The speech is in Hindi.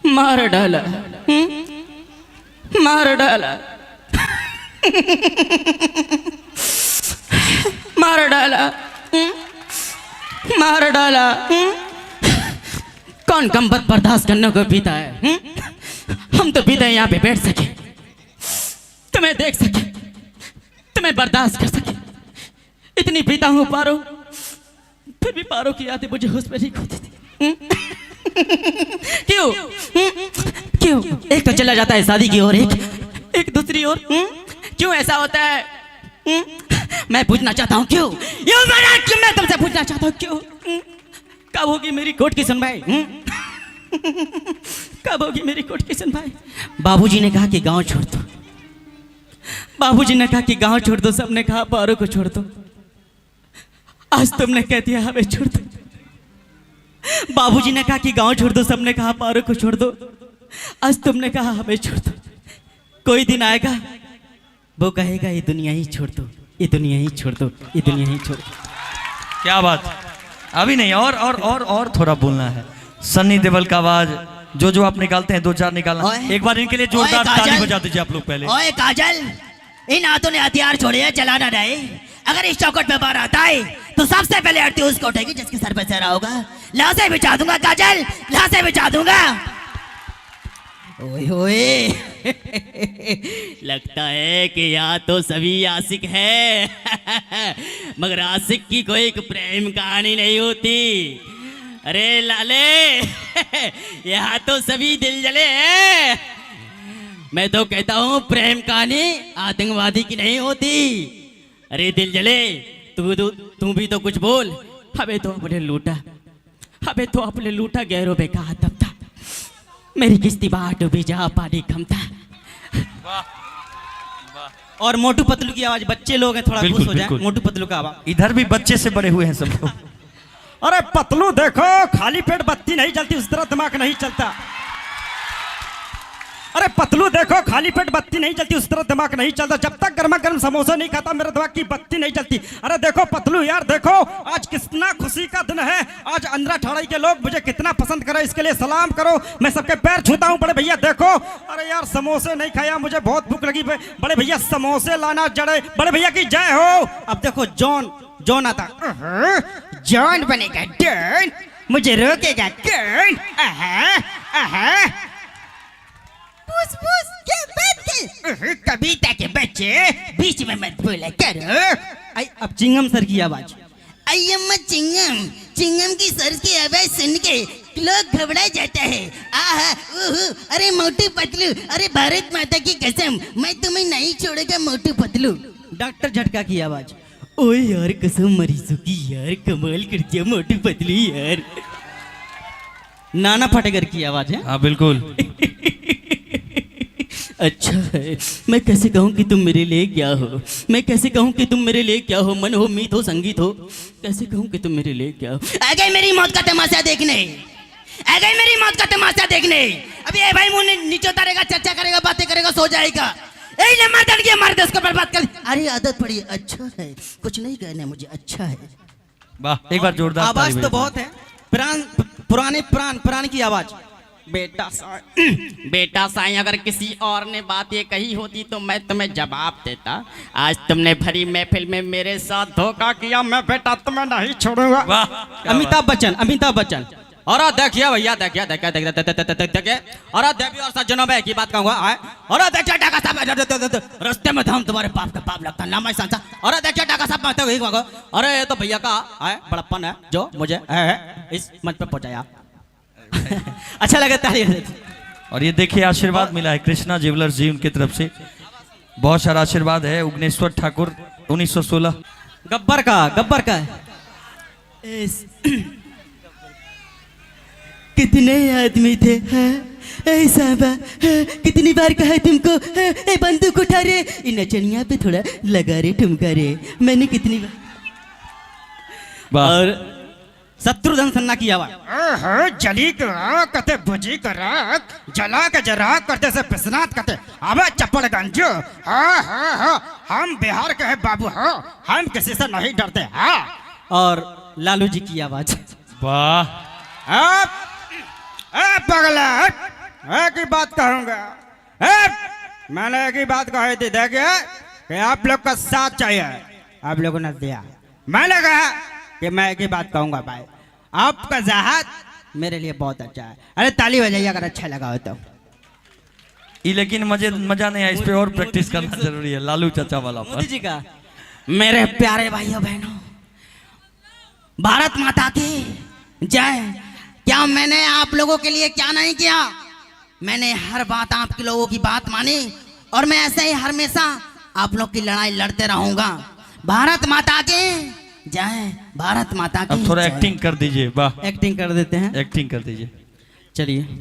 मार डाला, मार डाला, मार डाला, मार डाला। कौन कम बात बर्दाश्त करने को पीता है? हम तो पीते हैं यहाँ पे बैठ सके, तुम्हें देख सके, तुम्हें बर्दाश्त कर सके। इतनी पीता हूँ पारो, फिर भी पारो की यादें मुझे होश में नहीं खोती थी। क्यों? क्यों? एक तो चला जाता है शादी की ओर, एक दूसरी ओर। क्यों ऐसा होता है? मैं पूछना चाहता हूँ क्यों? क्यों? मैं तुमसे पूछना चाहता हूँ क्यों? कब होगी मेरी कोर्ट की सुनवाई? कब होगी मेरी कोर्ट की सुनवाई? बाबूजी ने कहा कि गांव छोड़ दो, बाबूजी ने कहा कि गांव छोड़ दो, सबने कहा पारो को छोड़ दो। आज तुमने कह दिया हमें छोड़ दो। बाबूजी ने कहा कि गांव छोड़ दो, सबने कहा पारो को छोड़ दो। आज तुमने कहा हमें छोड़ दो। कोई दिन आएगा वो कहेगा ये दुनिया ही छोड़ दो, ये दुनिया ही छोड़ दो, ये दुनिया ही छोड़ दो। क्या बात, अभी नहीं, और थोड़ा बोलना है। सन्नी देओल का आवाज जो आप निकालते हैं, 2-4 निकालना। एक बार इनके लिए जोरदार ताली बजा दीजिए आप लोग पहले। ओए काजल, इन हाथों ने हथियार छोड़े हैं, चलाना नहीं। अगर इस चौकट पे बार आता है तो सबसे पहले आरती उसको उठेगी जिसके सर पे चढ़ा होगा। लाशें बिछा दूंगा काजल, लाशें बिछा दूंगा। ओए ओए लगता है कि यहाँ तो सभी आशिक है मगर आशिक की कोई प्रेम कहानी नहीं होती। अरे लाले यहाँ तो सभी दिल जले हैं। मैं तो कहता हूँ प्रेम कहानी आतंकवादी की नहीं होती। अरे दिल जले, तू भी तो कुछ बोल। हमें तो अपने लूटा, हमें तो अपने लूटा गैरों पे कहा तब था। मेरी किस्ती बाट डूबी जा पानी कम था। और मोटू पतलू की आवाज, बच्चे लोग हैं थोड़ा खुश हो जाए। मोटू पतलू का आवाज, इधर भी बच्चे से बड़े हुए हैं सब लोग। अरे पतलू देखो, खाली पेट बत्ती नहीं जलती, उस तरह दिमाग नहीं चलता। अरे पतलू देखो, खाली पेट बत्ती नहीं जलती, उस तरह दिमाग नहीं चलता। जब तक गर्मा गर्म समोसा नहीं खाता मेरे दिमाग की बत्ती नहीं जलती। अरे देखो पतलू यार, देखो आज कितना खुशी का दिन है। आज अंदर ठाड़ाई के लोग मुझे कितना पसंद करे, इसके लिए सलाम करो। मैं सबके पैर छूता हूँ। बड़े भैया देखो, अरे यार समोसे नहीं खाया, मुझे बहुत भूख लगी। बड़े भैया समोसे लाना जड़े। बड़े भैया की जय हो। अब देखो जॉन आता, जॉन बनेगा डॉन, मुझे रोकेगा कौन? पूछ पूछ क्या बात कर? कविता के बच्चे बीच में मत बोला करो। अब चिंगम सर की आवाज, अय्यम्मा चिंगम, चिंगम की सर की आवाज सुन के लोग घबरा जाता है। आहा ओहो, अरे मोटू पतलू, अरे भारत माता की कसम मैं तुम्हें नहीं छोड़ेगा मोटू पतलू। डॉक्टर झटका की आवाज, ओए यार कसम मरीजों की यार, कमाल कर दिया मोटू पतलू यार। नाना फटेगर की आवाज है। हाँ बिल्कुल। अच्छा है, मैं कैसे कहूँ कि तुम मेरे लिए क्या हो, मैं कैसे कहूँ कि तुम मेरे लिए क्या हो, मन हो मीत हो संगीत हो, कैसे कहूँ कि तुम मेरे लिए क्या हो। आ गई मेरी मौत का तमाशा देखने, आ गई मेरी मौत का तमाशा देखने। अभी ये भाई मुंह नीचे उतारेगा, चर्चा करेगा, बातें करेगा, सो जाएगा। यही मर्दन की मार दे उसको, बर्बाद कर। अरे आदत पड़ी, अच्छा है, कुछ नहीं कहना मुझे, अच्छा है। वाह, एक बार जोरदार आवाज तो बहुत है। पुराने प्राण की आवाज। बेटा साईं, अगर किसी और ने बात ये कही होती तो मैं तुम्हें जवाब देता। आज तुमने भरी महफिल में मेरे साथ धोखा किया, मैं बेटा तुम्हें नहीं छोड़ूंगा। अमिताभ बच्चन। और देखिए भैया, देखिए और देखिए और सज्जनों में एक ही बात कहूंगा। और देखिए डाका साहब रास्ते में हम तुम्हारे पाप का पाप लगता नाम संसा। और देखिए डाका साहब, अरे ये तो भैया का बड़प्पन है जो मुझे इस मंच पे पहुंचाया। अच्छा लगा, ताली। और ये देखिए आशीर्वाद मिला है कृष्णा ज्वेलर्स जी, उनकी तरफ से बहुत सारा आशीर्वाद है। उग्नेश्वर ठाकुर 1916 गब्बर का कितने आदमी थे ऐसा कितनी बार कहा तुमको ए बंदूक उठा रे, इन नचनिया पे थोड़ा लगा रे ठुमका रे, मैंने कितनी बार। और शत्रुघ्न सिन्हा की आवाज, जली करा कते बुझी करा, जला के जरा करते से पिसनात करते। अबे चप्पड़गंज, हाँ हम बिहार के हैं बाबू, हाँ हम किसी से नहीं डरते। हाँ। और लालू जी की आवाज, वाह, पगला एक ही बात कहूंगा। मैंने एक ही बात कही थी, देखिए कि आप लोग का साथ चाहिए, आप लोगों ने दिया। मैंने कहा कि मैं एक ही बात कहूंगा भाई, आपका जहाज मेरे लिए बहुत अच्छा है। अरे ताली बजाइए अगर अच्छा लगा हो तो। ये लेकिन मजा नहीं है, इस पे और प्रैक्टिस करना जरूरी है लालू चाचा वाला पर। मोदी जी का मेरे प्यारे भाइयों बहनों, भारत माता की जय। क्या मैंने आप लोगों के लिए क्या नहीं किया? मैंने हर बात आपके लोगों की बात मानी और मैं ऐसे ही हमेशा आप लोग की लड़ाई लड़ते रहूंगा। भारत माता की जय, भारत माता की अब थोड़ा जय। एक्टिंग कर दीजिए, वाह एक्टिंग कर देते हैं, एक्टिंग कर दीजिए। चलिए।